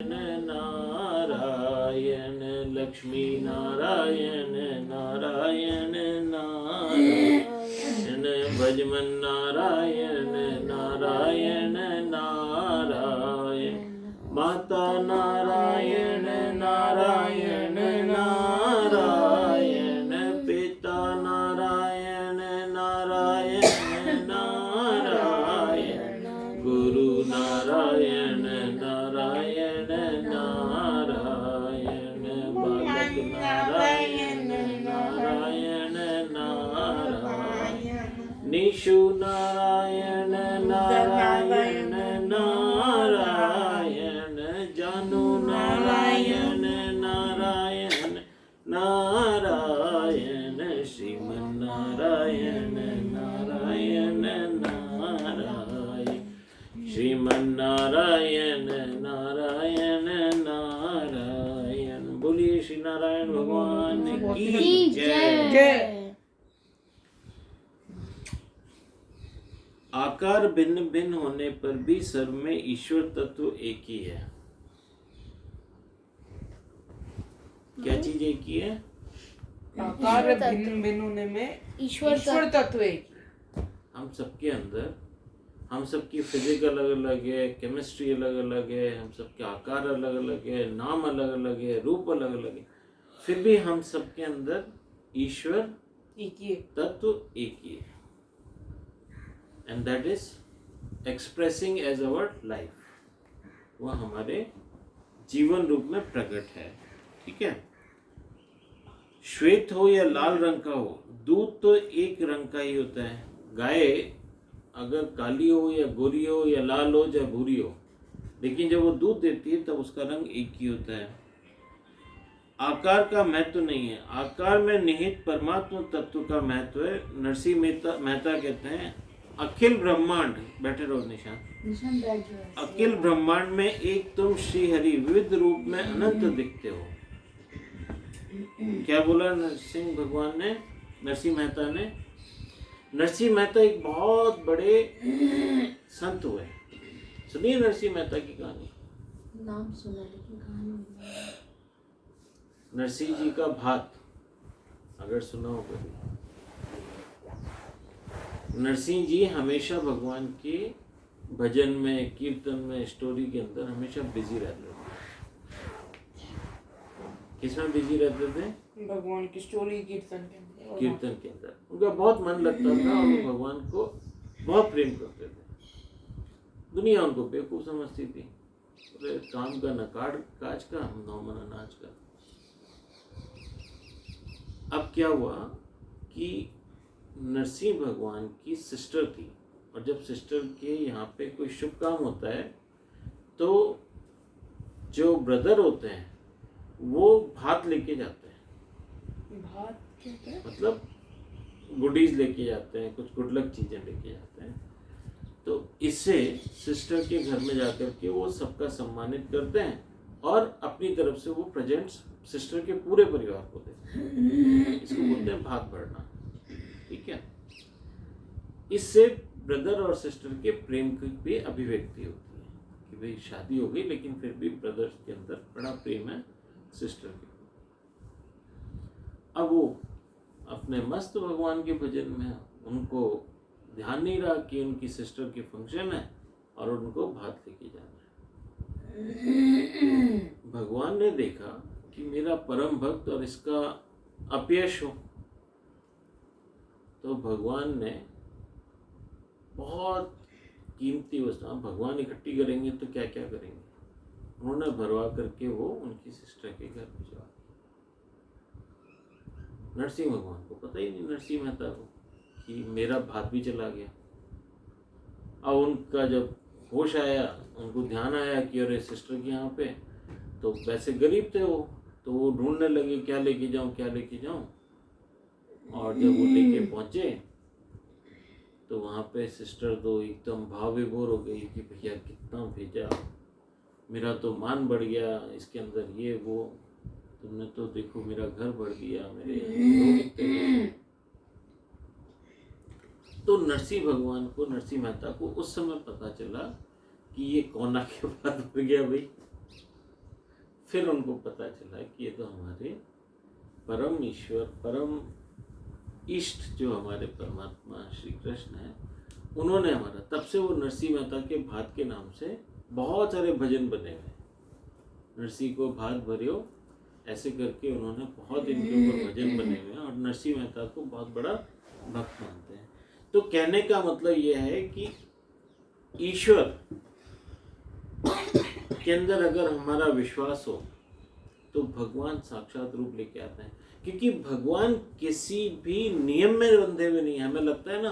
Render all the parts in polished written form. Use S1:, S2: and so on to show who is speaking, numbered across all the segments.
S1: नारायण लक्ष्मी नारायण नारायण नारायण भजमन नारायण नारायण नारायण माता नारायण नारायण नारायण पिता नारायण नारायण नारायण गुरु नारायण नारायण नारायण बालक नारायण नारायण नारायण निशु नारायण नारायण नारायण जानू नारायण नारायण नारायण श्रीमन नारायण नारायण नारायण श्रीमन नारायण नारायण नारायण। बोलिए श्री नारायण भगवान की जय। आकार भिन्न भिन्न होने पर भी सर्व में ईश्वर तत्व एक ही है। क्या चीज एक ही है?
S2: आकार भिन्न भिन्न होने में ईश्वर तत्व एक ही।
S1: हम सबके अंदर, हम सबकी फिजिक अलग अलग है, केमिस्ट्री अलग अलग है, हम सबके आकार अलग अलग है, नाम अलग अलग है, रूप अलग अलग है, फिर भी हम सबके अंदर ईश्वर
S2: एक ही
S1: तत्व एक ही है। And that is expressing as our life. वह हमारे जीवन रूप में प्रकट है। ठीक है। श्वेत हो या लाल रंग का हो, दूध तो एक रंग का ही होता है। गाय अगर काली हो या गोरी हो या लाल हो या भूरी हो, लेकिन जब वो दूध देती है तब उसका रंग एक ही होता है। आकार का महत्व नहीं है, आकार में निहित परमात्मा तत्व का महत्व है। नरसिंह मेहता कहते हैं अखिल ब्रह्मांड, बैठे रहो निशान, अखिल ब्रह्मांड में एक तुम श्री हरि विविध रूप में अनंत दिखते हो। क्या बोला नरसिंह भगवान ने, नरसिंह मेहता ने? नरसिंह मेहता एक बहुत बड़े संत हुए। सुनिए नरसिंह मेहता की कहानी।
S3: नाम सुना लेकिन कहानी।
S1: नरसिंह जी का भात अगर सुना हो कभी। नरसिंह जी हमेशा भगवान के भजन में, कीर्तन में, स्टोरी के अंदर हमेशा बिजी रहते थे। किसमें बिजी रहते थे?
S2: भगवान की स्टोरी, कीर्तन के अंदर।
S1: उनका बहुत मन लगता था और वो भगवान को बहुत प्रेम करते थे। दुनिया उनको बेवकूफ समझती थी, बोले काम का न काज का, हम नौमन अनाज का। अब क्या हुआ कि नरसिंह भगवान की सिस्टर थी, और जब सिस्टर के यहाँ पे कोई शुभ काम होता है तो जो ब्रदर होते हैं वो भात लेके जाते हैं।
S2: भात कहते हैं?
S1: मतलब गुडीज लेके जाते हैं, कुछ गुड लक चीजें लेके जाते हैं। तो इससे सिस्टर के घर में जाकर के वो सबका सम्मानित करते हैं और अपनी तरफ से वो प्रेजेंट्स सिस्टर के पूरे परिवार को देते हैं। इसको बोलते हैं भात भरना। ठीक है। इससे ब्रदर और सिस्टर के प्रेम की भी अभिव्यक्ति होती है कि भाई शादी हो गई लेकिन फिर भी ब्रदर्स के अंदर बड़ा प्रेम है सिस्टर के। अब वो अपने मस्त भगवान के भजन में, उनको ध्यान नहीं रहा कि उनकी सिस्टर के फंक्शन है और उनको भात लेके जाना है। भगवान ने देखा कि मेरा परम भक्त और इसका अपयश हो, तो भगवान ने बहुत कीमती वस्तु, भगवान इकट्ठी करेंगे तो क्या क्या करेंगे, उन्होंने भरवा करके वो उनकी सिस्टर के घर भिजवा। नरसिंह भगवान को पता ही नहीं, नरसिंह मेहता को, कि मेरा भात भी चला गया। अब उनका जब होश आया, उनको ध्यान आया कि अरे सिस्टर के यहाँ पे, तो वैसे गरीब थे वो, तो वो ढूंढने लगे क्या लेके जाऊं क्या लेके जाऊं। और जब वो लेके पहुंचे तो वहाँ पे सिस्टर तो एकदम भाव विभोर हो गई कि भैया कितना भेजा, मेरा तो मान बढ़ गया इसके अंदर, ये वो, तुमने तो देखो मेरा घर भर दिया, मेरे तो नरसिंह भगवान को, नरसिंह मेहता को उस समय पता चला कि ये कौन आके बात हो गया भाई, फिर उनको पता चला कि ये तो हमारे परम ईश्वर, परम इष्ट जो हमारे परमात्मा श्री कृष्ण है, उन्होंने हमारा, तब से वो नरसिंह मेहता के भात के नाम से बहुत सारे भजन बने हुए हैं। नरसिंह को भात भरियो, ऐसे करके उन्होंने बहुत इनके ऊपर भजन बने हुए हैं और नरसिंह मेहता को बहुत बड़ा भक्त मानते हैं। तो कहने का मतलब यह है कि ईश्वर के अंदर अगर हमारा विश्वास हो तो भगवान साक्षात रूप लेके आते हैं, क्योंकि भगवान किसी भी नियम में बंधे हुए नहीं है। हमें लगता है ना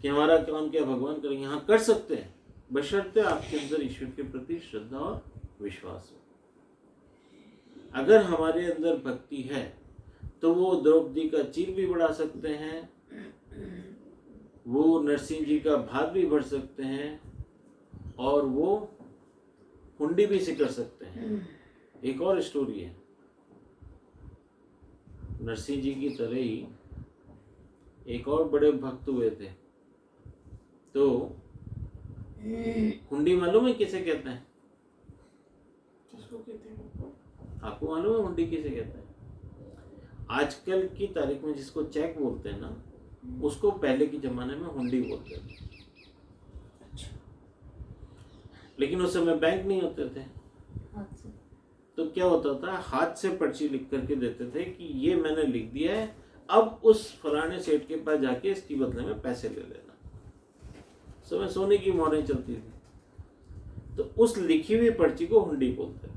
S1: कि हमारा काम क्या भगवान करेंगे, हाँ कर सकते हैं, बशर्ते आपके अंदर ईश्वर के प्रति श्रद्धा और विश्वास हो। अगर हमारे अंदर भक्ति है तो वो द्रौपदी का चीर भी बढ़ा सकते हैं, वो नरसिंह जी का भात भी भर सकते हैं और वो हुंडी भी सिकर सकते हैं। एक और स्टोरी है, नरसिंह जी की तरह ही एक और बड़े भक्त हुए थे। तो हुंडी मालूम है किसे कहते हैं?
S2: किसको कहते हैं?
S1: आपको मालूम है हुंडी किसे कहते हैं? आजकल की तारीख में जिसको चेक बोलते हैं ना, उसको पहले के जमाने में हुंडी बोलते थे। लेकिन उस समय बैंक नहीं होते थे, तो क्या होता था, हाथ से पर्ची लिख करके देते थे कि ये मैंने लिख दिया है, अब उस फलाने सेठ के पास जाके इसकी बदले में पैसे ले लेना। समय सोने की मोहरें चलती थी, तो उस लिखी हुई पर्ची को हुंडी बोलते थे।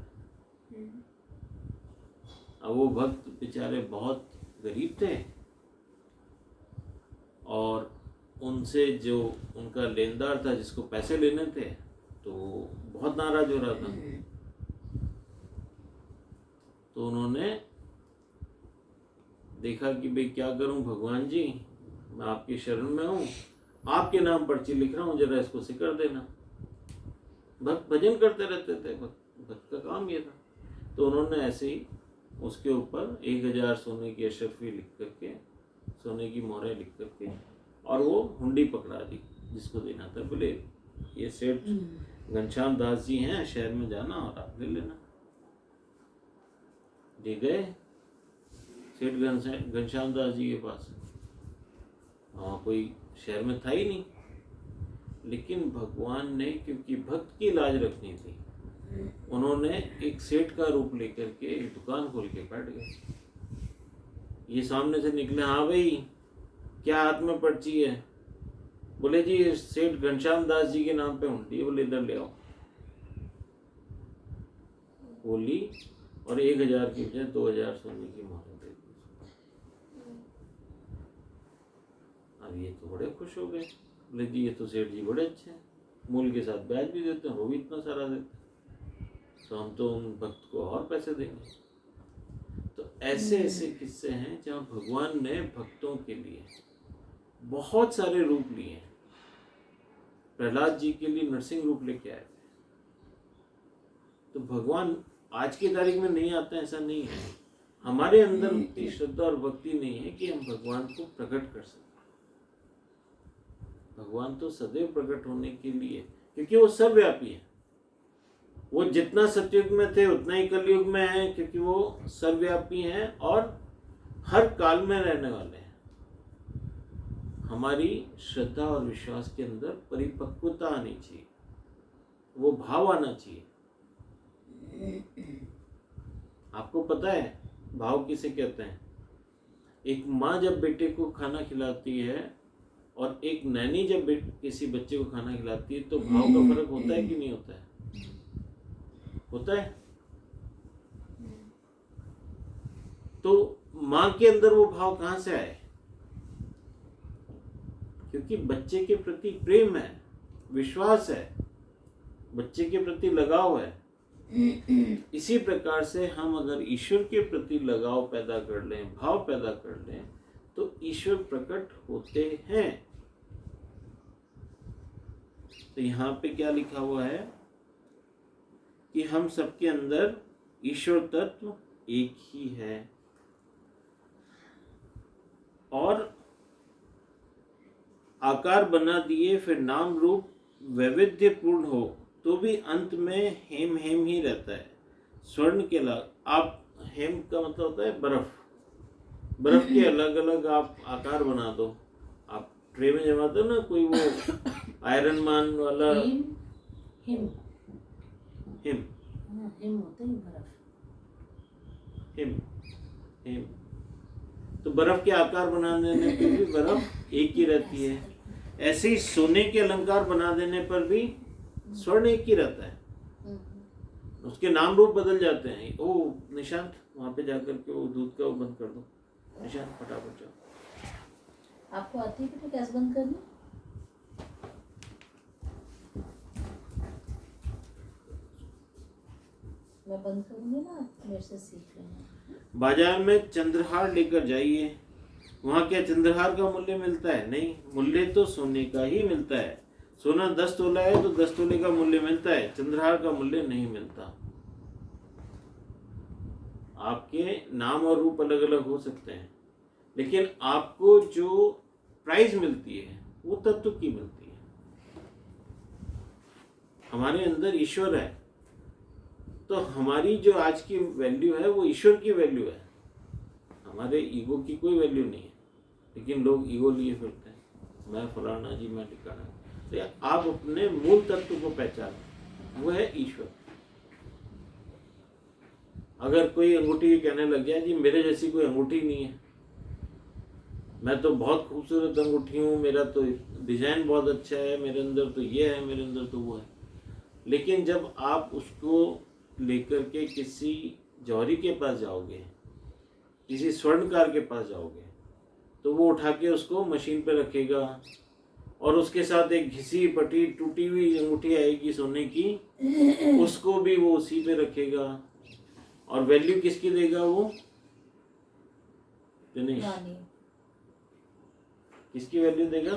S1: अब वो भक्त बेचारे बहुत गरीब थे और उनसे जो उनका लेनदार था, जिसको पैसे लेने थे, तो बहुत नाराज हो रहा था। तो उन्होंने देखा कि भाई क्या करूं भगवान जी, मैं आपकी शरण में हूं, आपके नाम पर्ची लिख रहा हूं, जरा इसको सिकर देना। भक्त भजन करते रहते थे, भक्त का काम ये था। तो उन्होंने ऐसे ही उसके ऊपर 1000 सोने की अशरफी लिख करके, सोने की मोहरें लिख करके, और वो हुंडी पकड़ा दी जिसको देना था। बोले ये सेठ घनश्याम दास जी हैं, शहर में जाना और आप ले लेना। ले गए सेठ घनश्याम दास जी के पास। वहाँ कोई शहर में था ही नहीं, लेकिन भगवान ने, क्योंकि भक्त की लाज रखनी थी, उन्होंने एक सेठ का रूप लेकर के एक दुकान खोल के बैठ गए। ये सामने से निकले, हाँ भाई क्या हाथ में पर्ची है? बोले जी सेठ घनश्याम दास जी के नाम पे हुंडी। बोले इधर ले आओ। बोली और 1000 की बजाय 2000 सोने की मोहर दे दी। अब ये तो बड़े खुश हो गए। बोले जी ये तो सेठ जी बड़े अच्छे हैं, मूल के साथ ब्याज भी देते हैं, वो भी इतना सारा देते हैं, तो हम तो उन भक्त को और पैसे देंगे। तो ऐसे ऐसे किस्से हैं जहाँ भगवान ने भक्तों के लिए बहुत सारे रूप लिए हैं। प्रहलाद जी के लिए नरसिंह रूप लेके आए थे। तो भगवान आज की तारीख में नहीं आते हैं, ऐसा नहीं है। हमारे अंदर उतनी श्रद्धा और भक्ति नहीं है कि हम भगवान को प्रकट कर सकें। भगवान तो सदैव प्रकट होने के लिए, क्योंकि वो सर्वव्यापी है। वो जितना सतयुग में थे उतना ही कलयुग में है, क्योंकि वो सर्वव्यापी हैं और हर काल में रहने वाले हैं। हमारी श्रद्धा और विश्वास के अंदर परिपक्वता आनी चाहिए, वो भाव आना चाहिए। आपको पता है भाव किसे कहते हैं? एक माँ जब बेटे को खाना खिलाती है और एक नैनी जब किसी बच्चे को खाना खिलाती है, तो भाव का फर्क होता है कि नहीं होता है? होता है। तो माँ के अंदर वो भाव कहाँ से आए? क्योंकि बच्चे के प्रति प्रेम है, विश्वास है, बच्चे के प्रति लगाव है। इसी प्रकार से हम अगर ईश्वर के प्रति लगाव पैदा कर लें, भाव पैदा कर लें, तो ईश्वर प्रकट होते हैं। तो यहाँ पे क्या लिखा हुआ है कि हम सबके अंदर ईश्वर तत्व एक ही है, और आकार बना दिए फिर नाम रूप वैविध्यपूर्ण हो तो भी अंत में हेम हेम ही रहता है। स्वर्ण के आप हेम का मतलब होता है बर्फ, बर्फ के अलग अलग आप आकार बना दो, आप ट्रे में जमाते हो ना, कोई वो आयरन मैन वाला
S3: हिम हिम
S1: हिम
S3: हाँ, हिम होता है बर्फ।
S1: हिम हिम तो बर्फ के आकार बना देने पर भी बर्फ एक ही रहती है। ऐसे ही सोने के अलंकार बना देने पर भी स्वर्ण एक ही रहता है, उसके नाम रूप बदल जाते हैं। ओ निशांत, वहां पे जाकर के वो दूध का वो बंद कर दो। निशांत फटाफट जाओ।
S3: आपको आती है बेटा गैस बंद करनी? मैं बंद करूंगी ना, आप मेरे से सीख लेना।
S1: बाजार में चंद्रहार लेकर जाइए, वहाँ क्या चंद्रहार का मूल्य मिलता है? नहीं, मूल्य तो सोने का ही मिलता है। सोना 10 तोला है तो 10 तोले का मूल्य मिलता है, चंद्रहार का मूल्य नहीं मिलता। आपके नाम और रूप अलग अलग हो सकते हैं, लेकिन आपको जो प्राइस मिलती है वो तत्व की मिलती है। हमारे अंदर ईश्वर है, तो हमारी जो आज की वैल्यू है वो ईश्वर की वैल्यू है, हमारे ईगो की कोई वैल्यू नहीं है। लेकिन लोग ईगो लिए फिरते हैं, मैं फलाना जी, मैं ठिकाना। तो आप अपने मूल तत्व को पहचानो, वो है ईश्वर। अगर कोई अंगूठी कहने लग गया जी मेरे जैसी कोई अंगूठी नहीं है, मैं तो बहुत खूबसूरत अंगूठी हूँ, मेरा तो डिजाइन बहुत अच्छा है, मेरे अंदर तो ये है, मेरे अंदर तो वो है, लेकिन जब आप उसको लेकर के किसी जौहरी के पास जाओगे, किसी स्वर्णकार के पास जाओगे, तो वो उठा के उसको मशीन पे रखेगा और उसके साथ एक घिसी पटी टूटी हुई अंगूठी आएगी सोने की, उसको भी वो उसी पे रखेगा। और वैल्यू किसकी देगा वो? दिनेश, किसकी वैल्यू देगा?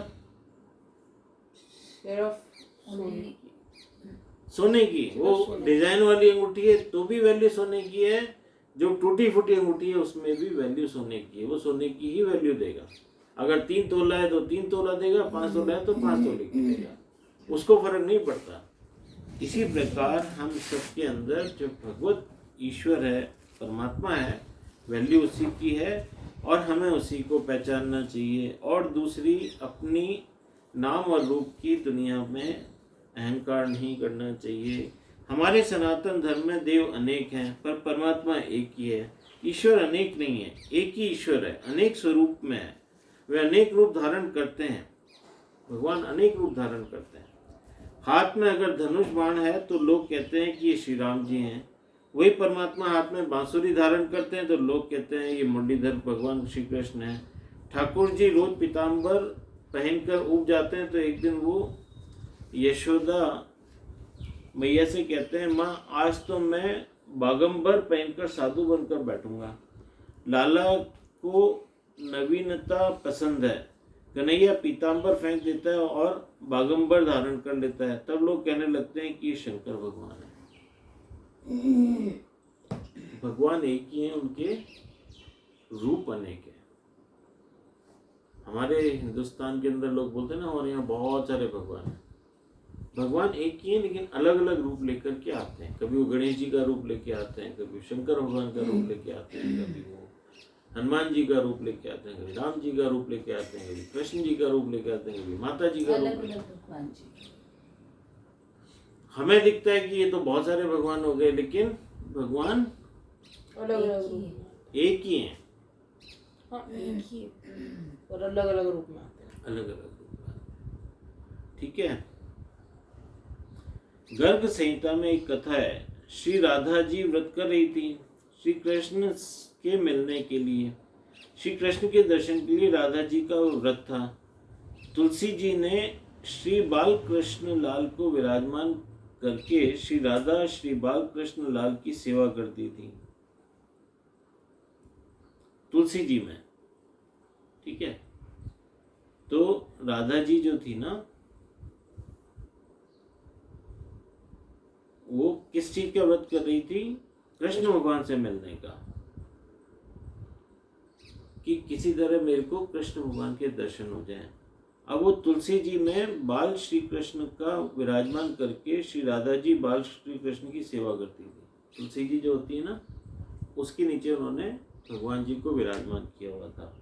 S1: सोने की। वो डिजाइन वाली अंगूठी है तो भी वैल्यू सोने की है, जो टूटी फूटी अंगूठी है उसमें भी वैल्यू सोने की है, वो सोने की ही वैल्यू देगा। अगर 3 तोला है तो 3 तोला देगा, 5 तोला है तो 5 तोले की देगा, उसको फर्क नहीं पड़ता। इसी प्रकार हम सबके अंदर जो भगवत ईश्वर है, परमात्मा है, वैल्यू उसी की है और हमें उसी को पहचानना चाहिए। और दूसरी, अपनी नाम और रूप की दुनिया में अहंकार नहीं करना चाहिए। हमारे सनातन धर्म में देव अनेक हैं पर परमात्मा एक ही है। ईश्वर अनेक नहीं है, एक ही ईश्वर है, अनेक स्वरूप में है, वे अनेक रूप धारण करते हैं। भगवान अनेक रूप धारण करते हैं। हाथ में अगर धनुष बाण है तो लोग कहते हैं कि ये श्री राम जी हैं, वही परमात्मा हाथ में बांसुरी धारण करते हैं तो लोग कहते हैं ये मुरलीधर भगवान श्री कृष्ण हैं। ठाकुर जी रोज पीताम्बर पहनकर उब जाते हैं तो एक दिन वो यशोदा मैया से कहते हैं, माँ आज तो मैं बागंबर पहनकर साधु बनकर बैठूंगा। लाला को नवीनता पसंद है, कन्हैया पीताम्बर फेंक देता है और बागंबर धारण कर लेता है, तब लोग कहने लगते हैं कि ये शंकर भगवान है। भगवान एक ही है, उनके रूप अनेक है। हमारे हिंदुस्तान के अंदर लोग बोलते हैं ना हमारे यहाँ बहुत सारे भगवान हैं। भगवान एक ही है लेकिन अलग अलग रूप लेकर के आते हैं। कभी वो गणेश जी का रूप लेके आते हैं, कभी शंकर भगवान का रूप लेके आते हैं, कभी वो हनुमान जी का रूप लेके आते हैं, कभी राम जी का रूप लेके आते हैं, कभी कृष्ण जी का रूप लेके आते हैं, कभी माता जी का रूप लेके आते हैं। हमें दिखता है कि ये तो बहुत सारे भगवान हो गए, लेकिन भगवान एक ही है।
S2: हाँ, एक ही और अलग अलग रूप में आते हैं,
S1: अलग अलग रूप में। ठीक है। गर्ग संहिता में एक कथा है, श्री राधा जी व्रत कर रही थी श्री कृष्ण के मिलने के लिए। श्री कृष्ण के दर्शन के लिए राधा जी का व्रत था। तुलसी जी ने श्री बाल कृष्ण लाल को विराजमान करके श्री राधा श्री बाल कृष्ण लाल की सेवा करती थी तुलसी जी में। ठीक है। तो राधा जी जो थी ना, वो किस चीज का व्रत कर रही थी? कृष्ण भगवान से मिलने का, कि किसी तरह मेरे को कृष्ण भगवान के दर्शन हो जाएं। अब वो तुलसी जी में बाल श्री कृष्ण का विराजमान करके श्री राधा जी बाल श्री कृष्ण की सेवा करती थी। तुलसी जी जो होती है ना, उसके नीचे उन्होंने भगवान जी को विराजमान किया हुआ था।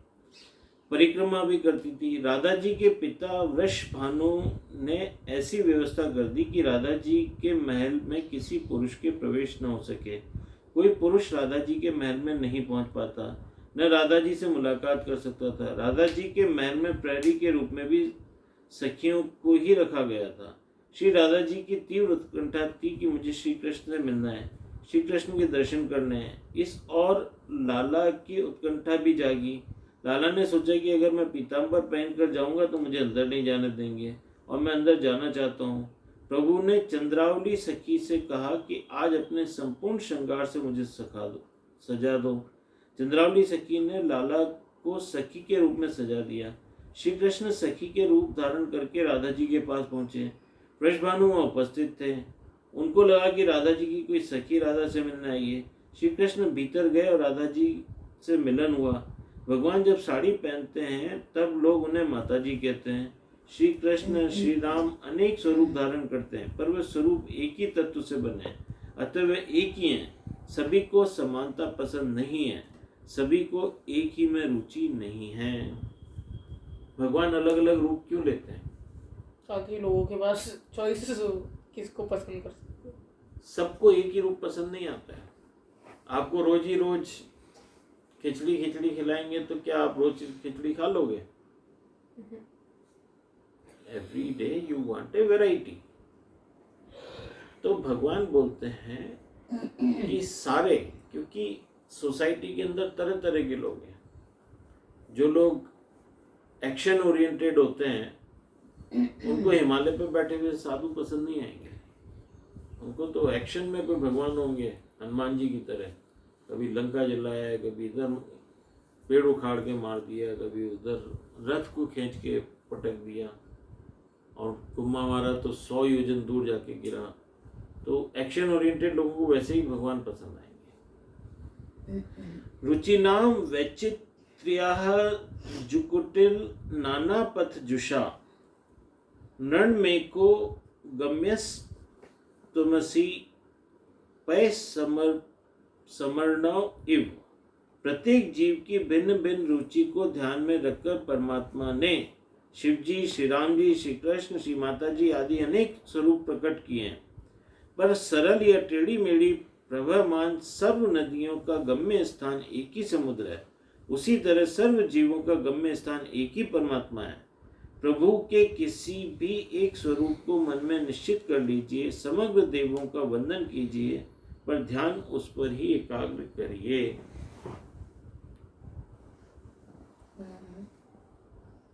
S1: परिक्रमा भी करती थी। राधा जी के पिता वृषभानु ने ऐसी व्यवस्था कर दी कि राधा जी के महल में किसी पुरुष के प्रवेश न हो सके। कोई पुरुष राधा जी के महल में नहीं पहुंच पाता, न राधा जी से मुलाकात कर सकता था। राधा जी के महल में प्रहरी के रूप में भी सखियों को ही रखा गया था। श्री राधा जी की तीव्र उत्कंठा थी कि मुझे श्री कृष्ण से मिलना है, श्री कृष्ण के दर्शन करने हैं। इस और लाला की उत्कंठा भी जागी। लाला ने सोचा कि अगर मैं पीताम्बर पहनकर जाऊंगा तो मुझे अंदर नहीं जाने देंगे, और मैं अंदर जाना चाहता हूँ। प्रभु ने चंद्रावली सखी से कहा कि आज अपने संपूर्ण श्रृंगार से मुझे सजा दो। चंद्रावली सखी ने लाला को सखी के रूप में सजा दिया। श्री कृष्ण सखी के रूप धारण करके राधा जी के पास पहुंचे। वृषभानु वहाँ उपस्थित थे। उनको लगा कि राधा जी की कोई सखी राधा से मिलने आई है। श्री कृष्ण भीतर गए और राधा जी से मिलन हुआ। भगवान जब साड़ी पहनते हैं तब लोग उन्हें माता जी कहते हैं। श्री कृष्ण श्री राम अनेक स्वरूप धारण करते हैं, पर वे स्वरूप एक ही तत्व से बने हैं, अतः वे एक ही हैं। सभी को समानता पसंद नहीं है, सभी को एक ही में रुचि नहीं है। भगवान अलग अलग रूप क्यों लेते हैं?
S2: ताकि लोगों के पास चॉइसेस हो, किसको पसंद कर सकते।
S1: सबको एक ही रूप पसंद नहीं आता है। आपको रोज ही रोज खिचड़ी खिलाएंगे तो क्या आप रोज खिचड़ी खा लोगे? Every day you want a variety. तो भगवान बोलते हैं कि सारे, क्योंकि सोसाइटी के अंदर तरह तरह के लोग हैं। जो लोग एक्शन ओरिएंटेड होते हैं उनको हिमालय पे बैठे हुए साधु पसंद नहीं आएंगे। उनको तो एक्शन में कोई भगवान होंगे, हनुमान जी की तरह। कभी लंका जलाया, कभी इधर पेड़ उखाड़ के मार दिया, कभी उधर रथ को खींच के पटक दिया, और कुम्मा मारा तो 100 योजन दूर जाके गिरा। तो एक्शन ओरिएंटेड लोगों को वैसे ही भगवान पसंद आएंगे। रुचिनाम वैचित्र्याः जुकुटिल नाना पथ जुषा नृण में को गम्यस तुमसी पै समर्णव इव। प्रत्येक जीव की भिन्न भिन्न रुचि को ध्यान में रखकर परमात्मा ने शिव जी, श्री राम जी, श्री कृष्ण, श्री माता जी आदि अनेक स्वरूप प्रकट किए हैं। पर सरल या टेढ़ी मेढ़ी प्रवहमान सर्व नदियों का गम्य स्थान एक ही समुद्र है। उसी तरह सर्व जीवों का गम्य स्थान एक ही परमात्मा है। प्रभु के किसी भी एक स्वरूप को मन में निश्चित कर लीजिए, समग्र देवों का वंदन कीजिए, पर ध्यान उस पर ही एकाग्र करिए।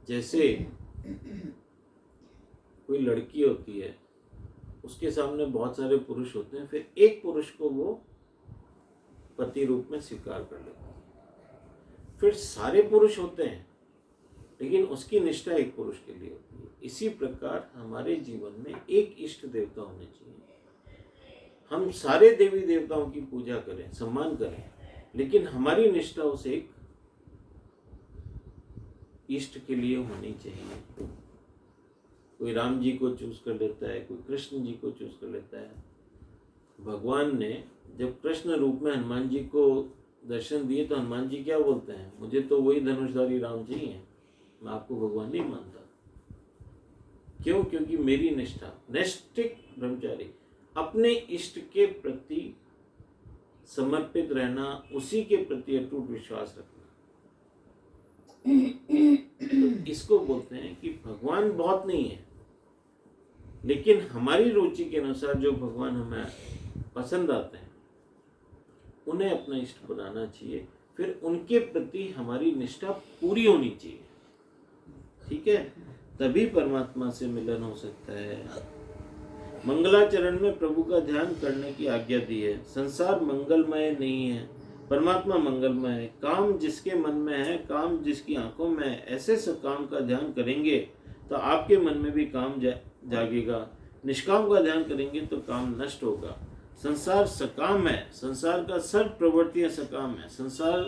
S1: जैसे कोई लड़की होती है, उसके सामने बहुत सारे पुरुष होते हैं, फिर एक पुरुष को वो पति रूप में स्वीकार कर लेता है। फिर सारे पुरुष होते हैं, लेकिन उसकी निष्ठा एक पुरुष के लिए होती है। इसी प्रकार हमारे जीवन में एक इष्ट देवता होने चाहिए। हम सारे देवी देवताओं की पूजा करें, सम्मान करें, लेकिन हमारी निष्ठा उस एक इष्ट के लिए होनी चाहिए। कोई राम जी को चूज कर लेता है, कोई कृष्ण जी को चूज कर लेता है। भगवान ने जब कृष्ण रूप में हनुमान जी को दर्शन दिए तो हनुमान जी क्या बोलते हैं? मुझे तो वही धनुषधारी राम जी हैं, मैं आपको भगवान नहीं मानता। क्यों? क्योंकि मेरी निष्ठा, नैष्ठिक ब्रह्मचारी, अपने इष्ट के प्रति समर्पित रहना, उसी के प्रति अटूट विश्वास रखना। तो इसको बोलते हैं कि भगवान बहुत नहीं है, लेकिन हमारी रुचि के अनुसार जो भगवान हमें पसंद आते हैं उन्हें अपना इष्ट बनाना चाहिए। फिर उनके प्रति हमारी निष्ठा पूरी होनी चाहिए। ठीक है, तभी परमात्मा से मिलन हो सकता है। मंगलाचरण में प्रभु का ध्यान करने की आज्ञा दी है। संसार मंगलमय नहीं है, परमात्मा मंगलमय है। काम जिसके मन में है, काम जिसकी आंखों में है, ऐसे सब काम का ध्यान करेंगे तो आपके मन में भी काम जागेगा। निष्काम का ध्यान करेंगे तो काम नष्ट होगा। संसार सकाम है, संसार का सर्व प्रवृत्तियां सकाम है। संसार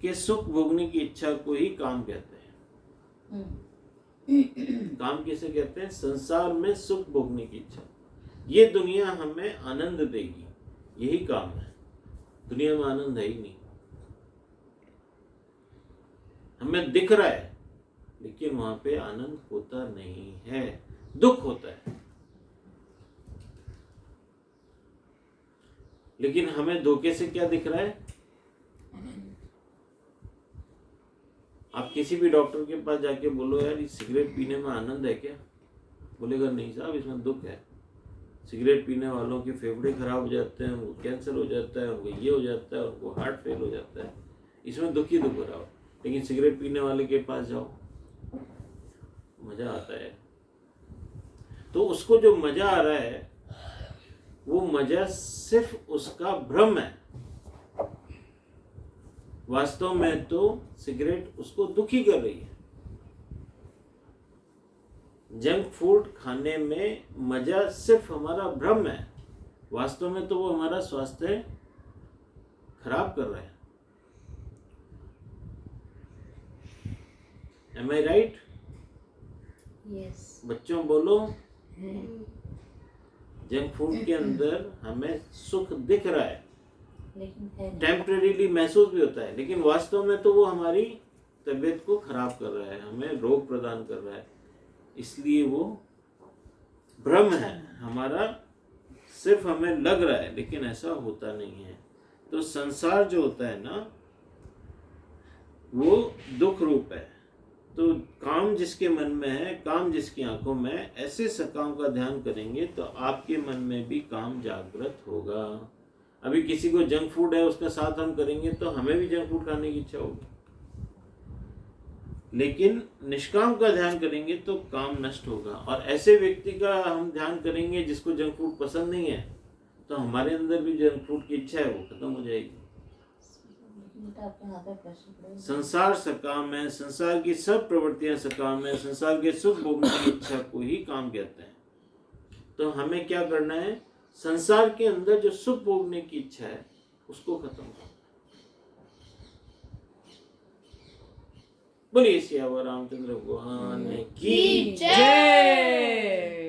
S1: के सुख भोगने की इच्छा को ही काम कहते हैं। काम किसे कहते हैं? संसार में सुख भोगने की इच्छा। ये दुनिया हमें आनंद देगी, यही काम है, दुनिया में आनंद है ही नहीं। हमें दिख रहा है लेकिन वहां पे आनंद होता नहीं है, दुख होता है। लेकिन हमें धोखे से क्या दिख रहा है? आप किसी भी डॉक्टर के पास जाके बोलो यार इस सिगरेट पीने में आनंद है क्या? बोलेगा नहीं साहब, इसमें दुख है। सिगरेट पीने वालों के फेफड़े खराब हो जाते हैं, उनको कैंसर हो जाता है, उनको ये हो जाता है, उनको हार्ट फेल हो जाता है, इसमें दुख ही दुख हो रहा हो। लेकिन सिगरेट पीने वाले के पास जाओ, मजा आता है। तो उसको जो मजा आ रहा है वो मजा सिर्फ उसका भ्रम है। वास्तव में तो सिगरेट उसको दुखी कर रही है। जंक फूड खाने में मजा सिर्फ हमारा भ्रम है, वास्तव में तो वो हमारा स्वास्थ्य खराब कर रहा है। Am I right?
S3: यस।
S1: बच्चों बोलो। जंक फूड के अंदर हमें सुख दिख रहा है,
S3: लेकिन है नहीं।
S1: टेम्परेरीली महसूस भी होता है, लेकिन वास्तव में तो वो हमारी तबीयत को खराब कर रहा है, हमें रोग प्रदान कर रहा है। इसलिए वो भ्रम है हमारा, सिर्फ हमें लग रहा है लेकिन ऐसा होता नहीं है। तो संसार जो होता है ना वो दुख रूप है। तो काम जिसके मन में है, काम जिसकी आंखों में है, ऐसे सकाम का ध्यान करेंगे तो आपके मन में भी काम जागृत होगा। अभी किसी को जंक फूड है उसका साथ हम करेंगे तो हमें भी जंक फूड खाने की इच्छा होगी, लेकिन निष्काम का ध्यान करेंगे तो काम नष्ट होगा। और ऐसे व्यक्ति का हम ध्यान करेंगे जिसको जंक फूड पसंद नहीं है, तो हमारे अंदर भी जंक फूड की इच्छा है वो खत्म हो जाएगी। संसार सकाम है, संसार की सब प्रवृत्तियां सकाम है, संसार के सुख भोगने की इच्छा को ही काम कहते हैं। तो हमें क्या करना है? संसार के अंदर जो सुख भोगने की इच्छा है उसको खत्म करना। बोलिए सियावर रामचंद्र भगवान की
S2: जय।